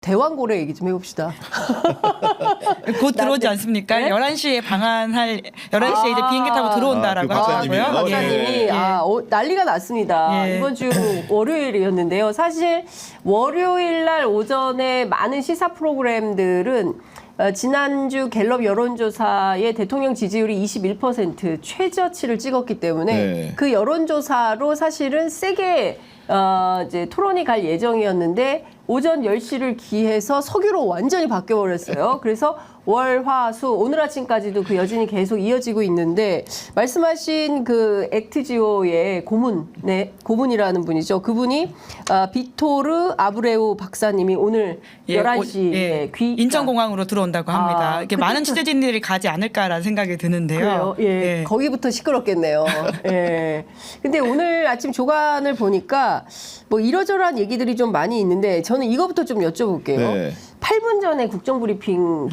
대왕고래 얘기 좀 해봅시다. 곧 들어오지 않습니까? 네? 11시에 방한할 11시에 이제 비행기 타고 들어온다라고 그 하더라고요. 박사님이 난리가 났습니다. 예. 이번 주 월요일이었는데요. 사실 월요일 날 오전에 많은 시사 프로그램들은 지난주 갤럽 여론조사의 대통령 지지율이 21% 최저치를 찍었기 때문에 네. 그 여론조사로 사실은 세게 이제 토론이 갈 예정이었는데 오전 10시를 기해서 석유로 완전히 바뀌어버렸어요. 그래서 월, 화, 수 오늘 아침까지도 그 여진이 계속 이어지고 있는데 말씀하신 그 액트지오의 고문이라는 분이죠. 그분이 빅토르 아브레우 박사님이 오늘 11시에 인천공항으로 들어온다고 합니다. 이렇게 많은 취재진들이 가지 않을까라는 생각이 드는데요. 그래요? 예. 거기부터 시끄럽겠네요. 예. 근데 오늘 아침 조간을 보니까 뭐 이러저러한 얘기들이 좀 많이 있는데 저는 이거부터 좀 여쭤볼게요. 네. 8분 전에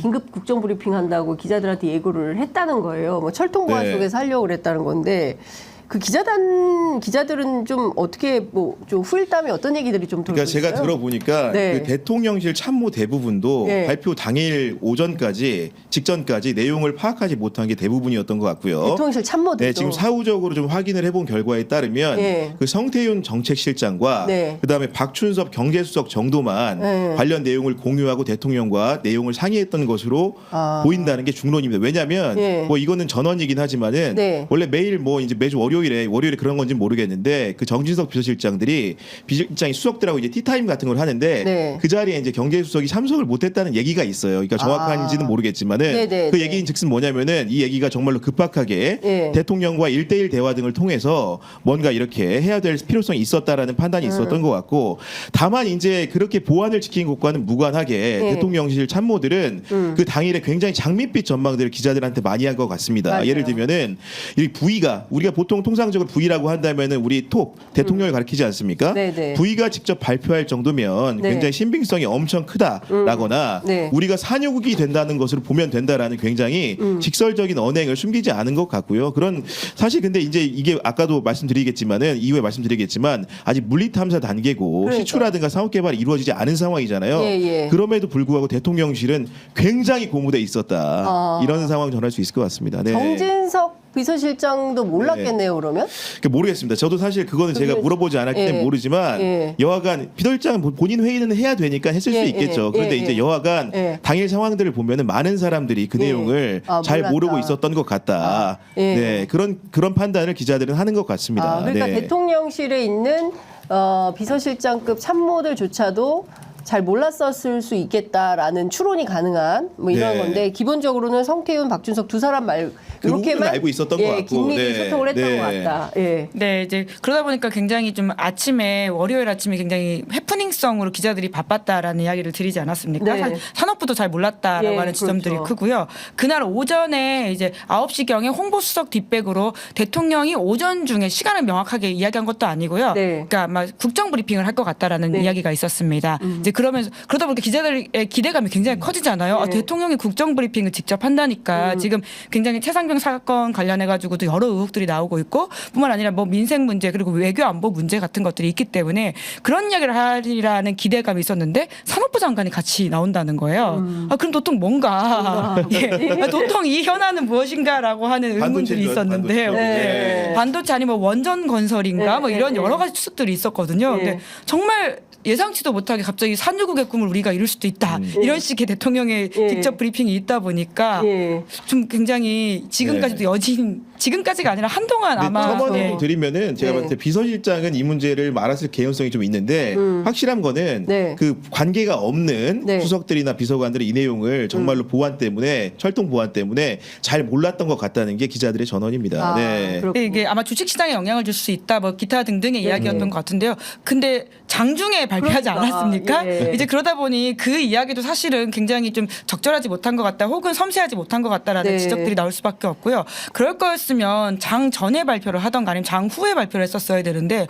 긴급 국정브리핑 한다고 기자들한테 예고를 했다는 거예요. 뭐 철통보안 네. 속에서 하려고 그랬다는 건데 그 기자들은 좀 어떻게 뭐 좀 후일담에 어떤 얘기들이 좀 돌고 그러니까 제가 있어요? 들어보니까 네. 그 대통령실 참모 대부분도 네. 발표 당일 오전까지 직전까지 내용을 파악하지 못한 게 대부분이었던 것 같고요. 대통령실 참모들도 네, 지금 사후적으로 좀 확인을 해본 결과에 따르면 네. 그 성태윤 정책실장과 네. 그다음에 박춘섭 경제수석 정도만 네. 관련 내용을 공유하고 대통령과 내용을 상의했던 것으로 보인다는 게 중론입니다. 왜냐하면 네. 뭐 이거는 전원이긴 하지만은 네. 원래 매일 뭐 이제 매주 월요일에 그런 건지는 모르겠는데 그 정진석 비서실장이 수석들하고 이제 티타임 같은 걸 하는데 네. 그 자리에 이제 경제수석이 참석을 못했다는 얘기가 있어요. 그러니까 정확한지는 모르겠지만은 네네, 그 네. 얘기인 즉슨 뭐냐면은 이 얘기가 정말로 급박하게 네. 대통령과 1대1 대화 등을 통해서 뭔가 이렇게 해야 될 필요성이 있었다라는 판단이 있었던 것 같고 다만 이제 그렇게 보안을 지킨 것과는 무관하게 네. 대통령실 참모들은 그 당일에 굉장히 장밋빛 전망들을 기자들한테 많이 한 것 같습니다. 맞아요. 예를 들면은 이 부위가 우리가 보통 통상적으로 부위라고 한다면은 우리 톱 대통령을 가리키지 않습니까? 네네. 부위가 직접 발표할 정도면 네. 굉장히 신빙성이 엄청 크다라거나 네. 우리가 산유국이 된다는 것으로 보면 된다라는 굉장히 직설적인 언행을 숨기지 않은 것 같고요. 그런 사실 근데 이제 이게 아까도 말씀드리겠지만은 이후에 말씀드리겠지만 아직 물리탐사 단계고 그러니까. 시추라든가 사업 개발이 이루어지지 않은 상황이잖아요. 예. 그럼에도 불구하고 대통령실은 굉장히 고무돼 있었다. 이런 상황 전할 수 있을 것 같습니다. 네. 정진석 비서실장도 몰랐겠네요. 그러면? 모르겠습니다. 저도 사실 그거는 제가 물어보지 않았기 때문에 모르지만 여하간 비서실장은 본인 회의는 해야 되니까 했을 수 있겠죠. 그런데 이제 여하간 당일 상황들을 보면은 많은 사람들이 그 내용을 잘 몰랐다. 모르고 있었던 것 같다. 네, 그런 판단을 기자들은 하는 것 같습니다. 그러니까 네. 대통령실에 있는 비서실장급 참모들조차도 잘 몰랐었을 수 있겠다라는 추론이 가능한 뭐 이런 네. 건데 기본적으로는 성태윤, 박준석 두 사람 말고 그 부분은 알고 있었던 것 같고. 긴밀히 네. 소통을 했던 네. 것 같다. 예. 네, 이제 그러다 보니까 굉장히 좀 월요일 아침에 굉장히 해프닝성으로 기자들이 바빴다라는 이야기를 드리지 않았습니까? 네. 산업부도 잘 몰랐다라고 하는 지점들이 그렇죠. 크고요. 그날 오전에 이제 9시경에 홍보수석 뒷백으로 대통령이 오전 중에 시간을 명확하게 이야기한 것도 아니고요. 네. 그러니까 아마 국정 브리핑을 할 것 같다라는 이야기가 있었습니다. 이제 그러다 보니까 기자들의 기대감이 굉장히 커지잖아요. 네. 대통령이 국정 브리핑을 직접 한다니까 지금 굉장히 최상병 사건 관련해 가지고도 여러 의혹들이 나오고 있고 뿐만 아니라 뭐 민생 문제 그리고 외교 안보 문제 같은 것들이 있기 때문에 그런 이야기를 하리라는 기대감이 있었는데 산업부 장관이 같이 나온다는 거예요. 그럼 도통 뭔가 도통 이 현안은 무엇인가라고 하는 의문들이 있었는데 반도체 아니면 원전 건설인가 뭐 이런 여러 가지 추측들이 있었거든요. 근데 정말 예상치도 못하게 갑자기 산유국의 꿈을 우리가 이룰 수도 있다. 이런 식의 대통령의 직접 브리핑이 있다 보니까 좀 굉장히 지금까지도 지금까지가 아니라 한동안 아마 첨언을 드리면은 제가 봤을 때 비서실장은 이 문제를 알았을 개연성이 좀 있는데 확실한 거는 그 관계가 없는 수석들이나 비서관들이 이 내용을 정말로 철통 보안 때문에 잘 몰랐던 것 같다는 게 기자들의 전언입니다. 네. 이게 아마 주식시장에 영향을 줄 수 있다, 뭐 기타 등등의 이야기였던 것 같은데요. 근데 장중에 발표하지 않았습니까? 이제 그러다 보니 그 이야기도 사실은 굉장히 좀 적절하지 못한 것 같다, 혹은 섬세하지 못한 것 같다라는 지적들이 나올 수밖에 없고요. 그럴 거였으면 장 전에 발표를 하던가 아니면 장 후에 발표를 했었어야 되는데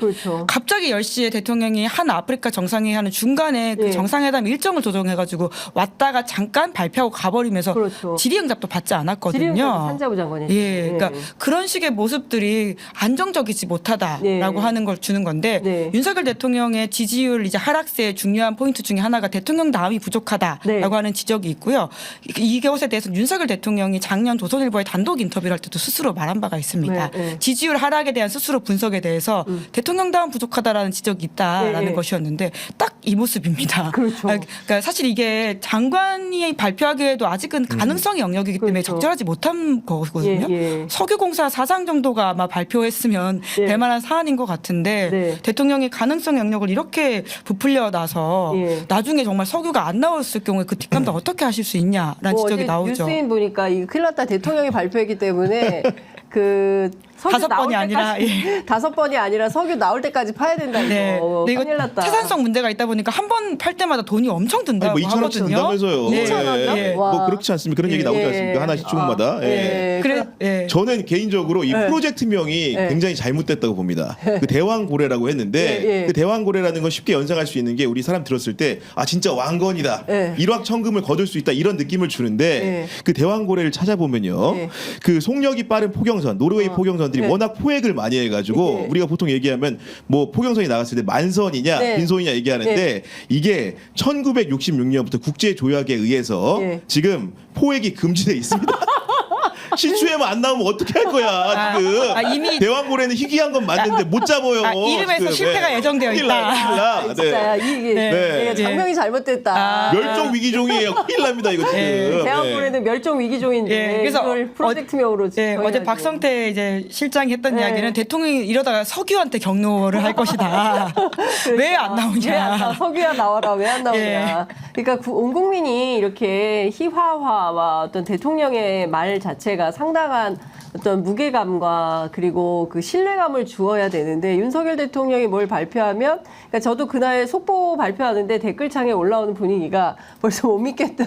갑자기 10시에 대통령이 한 아프리카 정상회의 하는 중간에 그 정상회담 일정을 조정해가지고 왔다가 잠깐 발표하고 가버리면서 질의응답도 받지 않았거든요. 산자부 장관이. 그러니까 그런 식의 모습들이 안정적이지 못하다라고 하는 걸 주는 건데 윤석열 대통령의 지지율 이제 하락세의 중요한 포인트 포인트 중에 하나가 대통령 다음이 부족하다라고 하는 지적이 있고요. 이것에 대해서 윤석열 대통령이 작년 조선일보에 단독 인터뷰를 할 때도 스스로 말한 바가 있습니다. 지지율 하락에 대한 스스로 분석에 대해서 대통령 다음 부족하다라는 지적이 있다라는 것이었는데 딱 이 모습입니다. 그렇죠. 그러니까 사실 이게 장관이 발표하기에도 아직은 가능성의 영역이기 때문에 적절하지 못한 거거든요. 석유공사 사장 정도가 아마 발표했으면 될 만한 사안인 것 같은데 대통령이 가능성 영역을 이렇게 부풀려 놔서 나중에 정말 석유가 안 나왔을 경우에 그 뒷감당 어떻게 하실 수 있냐라는 지적이 나오죠. 뉴스인 보니까 이 큰일 났다 대통령이 발표했기 때문에 그 석유 5번이 아니라 5번이 아니라 석유 나올 때까지 파야 된다 이거. 이거 큰일 났다. 태산성 문제가 있다 보니까 한 번 팔 때마다 돈이 엄청 든다고 뭐 2,000원치 하거든요. 든다면서요. 2,000원이요? 뭐 그렇지 않습니까? 그런 얘기 나오지 않습니까? 하나씩 주문마다. 저는 개인적으로 이 프로젝트명이 굉장히 잘못됐다고 봅니다. 그 대왕고래라고 했는데 그 대왕고래라는 건 쉽게 연상할 수 있는 게 우리 사람 들었을 때 아 진짜 왕건이다. 일확천금을 거둘 수 있다. 이런 느낌을 주는데 그 대왕고래를 찾아보면요. 그 속력이 빠른 포경선, 노르웨이 포경선들이 워낙 포획을 많이 해가지고 우리가 보통 얘기하면 뭐 포경선이 나갔을 때 만선이냐 빈선이냐 얘기하는데 이게 1966년부터 국제조약에 의해서 지금 포획이 금지돼 있습니다. 시추에만 안 나오면 어떻게 할 거야 지금. 이미 대왕고래는 희귀한 건 맞는데 못 잡아요. 이름에서 지금. 실패가 예정되어 있다. 진짜 이게 장명이 잘못됐다. 멸종 위기종이에요. 큰일 납니다 이거 지금. 대왕고래는 멸종 위기종인데 그래서 이걸 프로젝트명으로 어제 박성태 이제 실장이 했던 이야기는 대통령이 이러다가 석유한테 경로를 할 것이다. 왜 안 나오냐. 왜 안 나와? 석유야 나와라. 왜 안 나오냐. 그러니까 온 국민이 이렇게 희화화와 어떤 대통령의 말 자체가 상당한 어떤 무게감과 그리고 그 신뢰감을 주어야 되는데 윤석열 대통령이 뭘 발표하면 그러니까 저도 그날 속보 발표하는데 댓글창에 올라오는 분위기가 벌써 못 믿겠다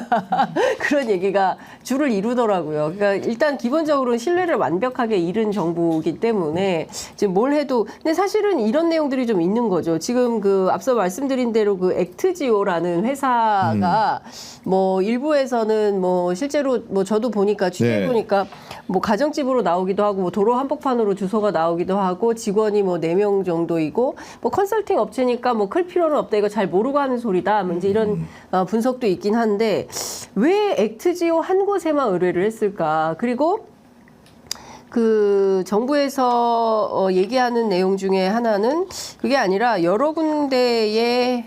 그런 얘기가 줄을 이루더라고요. 그러니까 일단 기본적으로는 신뢰를 완벽하게 잃은 정부이기 때문에 지금 뭘 해도 근데 사실은 이런 내용들이 좀 있는 거죠. 지금 그 앞서 말씀드린 대로 그 액트지오라는 회사가 뭐 일부에서는 뭐 실제로 뭐 저도 보니까 취재 보니까 뭐 가정집으로 나오기도 하고 뭐 도로 한복판으로 주소가 나오기도 하고 직원이 뭐 4명 정도이고 뭐 컨설팅 업체니까 뭐 클 필요는 없다 이거 잘 모르고 하는 소리다 뭐 이제 이런 분석도 있긴 한데 왜 액트지오 한 곳에만 의뢰를 했을까? 그리고 그 정부에서 얘기하는 내용 중에 하나는 그게 아니라 여러 군데에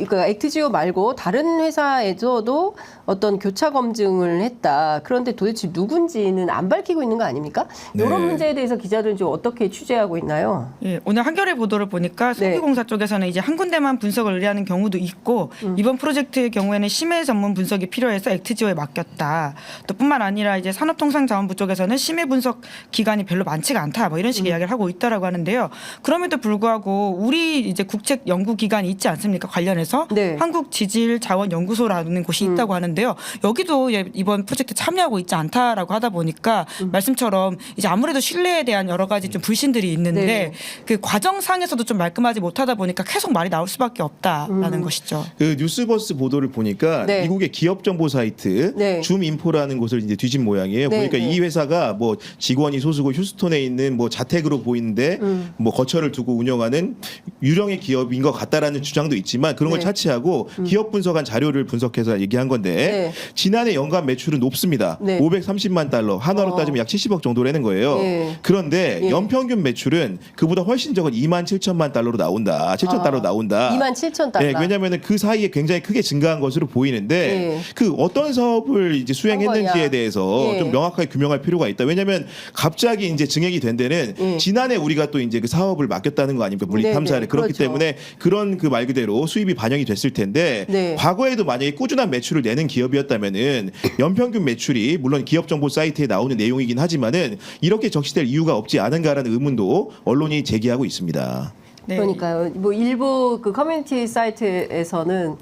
그 액트지오 말고 다른 회사에서도 어떤 교차 검증을 했다. 그런데 도대체 누군지는 안 밝히고 있는 거 아닙니까? 이런 문제에 대해서 기자들은 좀 어떻게 취재하고 있나요? 오늘 한겨레 보도를 보니까 석유공사 쪽에서는 이제 한 군데만 분석을 의뢰하는 경우도 있고 이번 프로젝트의 경우에는 심해 전문 분석이 필요해서 액트지오에 맡겼다. 또 뿐만 아니라 이제 산업통상자원부 쪽에서는 심해 분석 기간이 별로 많지가 않다. 뭐 이런 식의 이야기를 하고 있다라고 하는데요. 그럼에도 불구하고 우리 이제 국책 연구 기관이 있지 않습니까? 관련해서 한국지질자원연구소라는 곳이 있다고 하는데요. 여기도 이번 프로젝트 참여하고 있지 않다라고 하다 보니까 말씀처럼 이제 아무래도 신뢰에 대한 여러 가지 좀 불신들이 있는데 그 과정상에서도 좀 말끔하지 못하다 보니까 계속 말이 나올 수밖에 없다라는 것이죠. 그 뉴스버스 보도를 보니까 미국의 기업 정보 사이트 줌인포라는 곳을 이제 뒤진 모양이에요. 보니까 이 회사가 뭐 직원이 소수고 휴스톤에 있는 뭐 자택으로 보이는데 뭐 거처를 두고 운영하는 유령의 기업인 것 같다라는 주장도 있지만 그런 걸 차치하고 기업 분석한 자료를 분석해서 얘기한 건데 지난해 연간 매출은 높습니다. 530만 달러, 한화로 따지면 약 70억 정도라는 거예요. 그런데 연평균 매출은 그보다 훨씬 적은 2만 7천만 달러로 나온다. 7천 달러 나온다. 2만 7천 달러. 왜냐하면 그 사이에 굉장히 크게 증가한 것으로 보이는데 그 어떤 사업을 이제 수행했는지에 대해서 좀 명확하게 규명할 필요가 있다. 왜냐하면 갑자기 이제 증액이 된 데는 지난해 우리가 또 이제 그 사업을 맡겼다는 거 아닙니까? 물리 탐사를. 그렇기 때문에 그런 그 말 그대로 수입이 반영이 됐을 텐데 과거에도 만약에 꾸준한 매출을 내는 기업이었다면은 연평균 매출이 물론 기업 정보 사이트에 나오는 내용이긴 하지만은 이렇게 적시될 이유가 없지 않은가라는 의문도 언론이 제기하고 있습니다. 그러니까요. 뭐 일부 그 커뮤니티 사이트에서는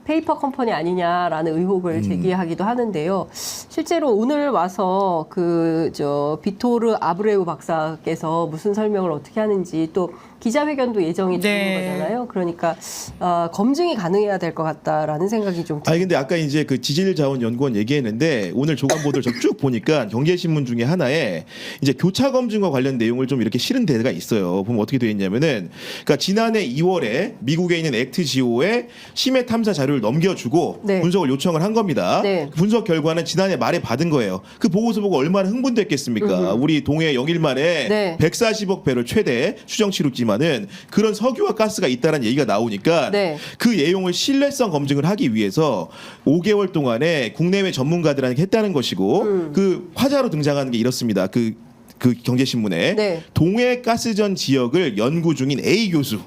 페이퍼 컴퍼니 아니냐라는 의혹을 제기하기도 하는데요. 실제로 오늘 와서 그 비토르 아브레우 박사께서 무슨 설명을 어떻게 하는지 또 기자회견도 예정이 되는 네. 거잖아요. 그러니까 검증이 가능해야 될 것 같다라는 생각이 좀. 아니 근데 아까 이제 그 지질자원연구원 얘기했는데 오늘 조간 보도를 쭉 보니까 경제신문 중에 하나에 이제 교차 검증과 관련 내용을 좀 이렇게 실은 데가 있어요. 보면 어떻게 되어 있냐면은 그러니까 지난해 2월에 미국에 있는 액트지오에 심해 탐사 자료를 넘겨주고 네. 분석을 요청을 한 겁니다. 네. 분석 결과는 지난해 말에 받은 거예요. 그 보고서 보고 얼마나 흥분됐겠습니까? 우리 동해 영일 만에 네. 140억 배럴 최대 추정치록지만은 그런 석유와 가스가 있다는 얘기가 나오니까 네. 그 내용을 신뢰성 검증을 하기 위해서 5개월 동안에 국내외 전문가들한테 했다는 것이고 그 화자로 등장하는 게 이렇습니다. 그 경제신문에 네. 동해 가스전 지역을 연구 중인 A 교수.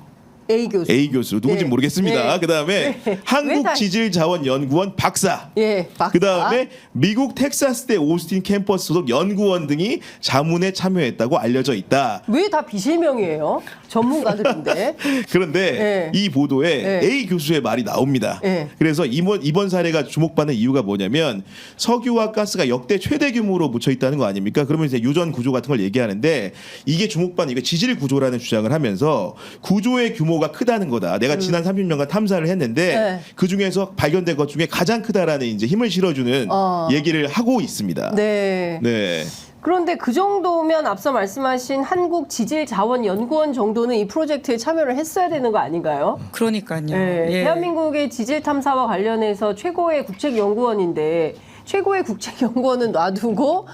A 교수. 누군지 네. 모르겠습니다. 네. 그다음에 왜 다- 한국지질자원연구원 박사. 예, 박사. 그다음에 미국 텍사스대 오스틴 캠퍼스 소속 연구원 등이 자문에 참여했다고 알려져 있다. 왜 다 비실명이에요? 전문가들인데. 그런데 네. 이 보도에 네. A 교수의 말이 나옵니다. 네. 그래서 이번 사례가 주목받는 이유가 뭐냐면 석유와 가스가 역대 최대 규모로 묻혀 있다는 거 아닙니까? 그러면 이제 유전 구조 같은 걸 얘기하는데 이게 주목받는 이게 지질 구조라는 주장을 하면서 구조의 규모가 크다는 거다. 내가 지난 30년간 탐사를 했는데 네. 그 중에서 발견된 것 중에 가장 크다라는 이제 힘을 실어주는 얘기를 하고 있습니다. 네. 네. 그런데 그 정도면 앞서 말씀하신 한국지질자원연구원 정도는 이 프로젝트에 참여를 했어야 되는 거 아닌가요? 그러니까요. 네, 예. 대한민국의 지질 탐사와 관련해서 최고의 국책연구원인데 최고의 국책연구원은 놔두고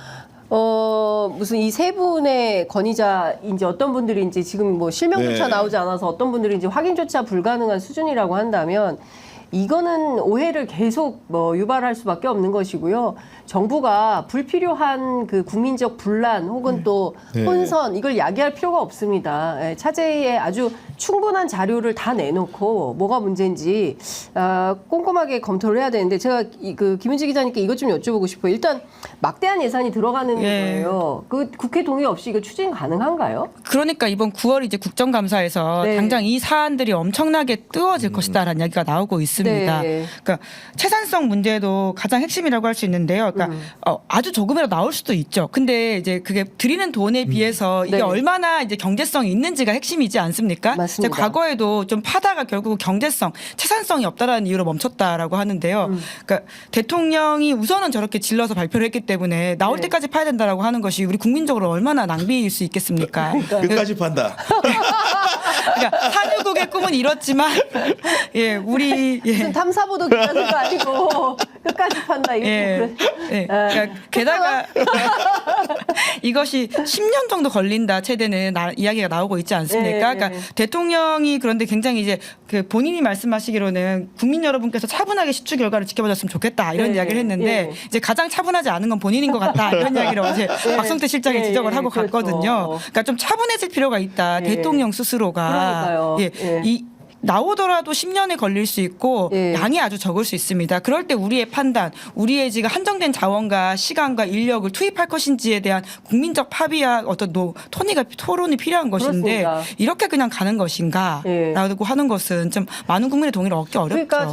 무슨 이 세 분의 권위자인지 어떤 분들인지 지금 뭐 실명조차 네. 나오지 않아서 어떤 분들인지 확인조차 불가능한 수준이라고 한다면 이거는 오해를 계속 유발할 수밖에 없는 것이고요. 정부가 불필요한 그 국민적 분란 혹은 또 네. 혼선 이걸 야기할 필요가 없습니다. 예, 차제에 아주 충분한 자료를 다 내놓고 뭐가 문제인지 꼼꼼하게 검토를 해야 되는데 제가 그 김은지 기자님께 이것 좀 여쭤보고 싶어요. 일단 막대한 예산이 들어가는 예. 거예요. 그 국회 동의 없이 이거 추진 가능한가요? 그러니까 이번 9월 이제 국정감사에서 네. 당장 이 사안들이 엄청나게 뜨거워질 것이다라는 이야기가 나오고 있습니다. 네. 그러니까 채산성 문제도 가장 핵심이라고 할 수 있는데요. 그러니까 아주 조금이라도 나올 수도 있죠. 근데 이제 그게 드리는 돈에 비해서 이게 네. 얼마나 이제 경제성이 있는지가 핵심이지 않습니까? 맞습니다. 이제 과거에도 좀 파다가 결국 경제성, 채산성이 없다라는 이유로 멈췄다라고 하는데요. 그러니까 대통령이 우선은 저렇게 질러서 발표를 했기 때문에 나올 네. 때까지 파야 된다라고 하는 것이 우리 국민적으로 얼마나 낭비일 수 있겠습니까? 끝까지 판다. 그러니까 산유국의 꿈은 이렇지만 예 우리 무슨 탐사보도 기자들도 아니고 끝까지 판다 이거 예, 예. 그러니까 게다가 이것이 10년 정도 걸린다 최대는 이야기가 나오고 있지 않습니까? 네, 그러니까 네. 대통령이 그런데 굉장히 이제 그 본인이 말씀하시기로는 국민 여러분께서 차분하게 시추 결과를 지켜봐줬으면 좋겠다 이런 네, 이야기를 했는데 네. 이제 가장 차분하지 않은 건 본인인 것 같다 이런 이야기를 어제 박성태 실장이 네, 지적을 하고 그렇죠. 갔거든요. 그러니까 좀 차분해질 필요가 있다. 네. 대통령 스스로가 그러니까요. 예, 예. 이 나오더라도 10년에 걸릴 수 있고 예. 양이 아주 적을 수 있습니다. 그럴 때 우리의 판단, 우리의 지금 한정된 자원과 시간과 인력을 투입할 것인지에 대한 국민적 합의와 어떤 토론이 필요한 것인데 그렇습니다. 이렇게 그냥 가는 것인가라고 예. 하는 것은 좀 많은 국민의 동의를 얻기 어렵죠. 그러니까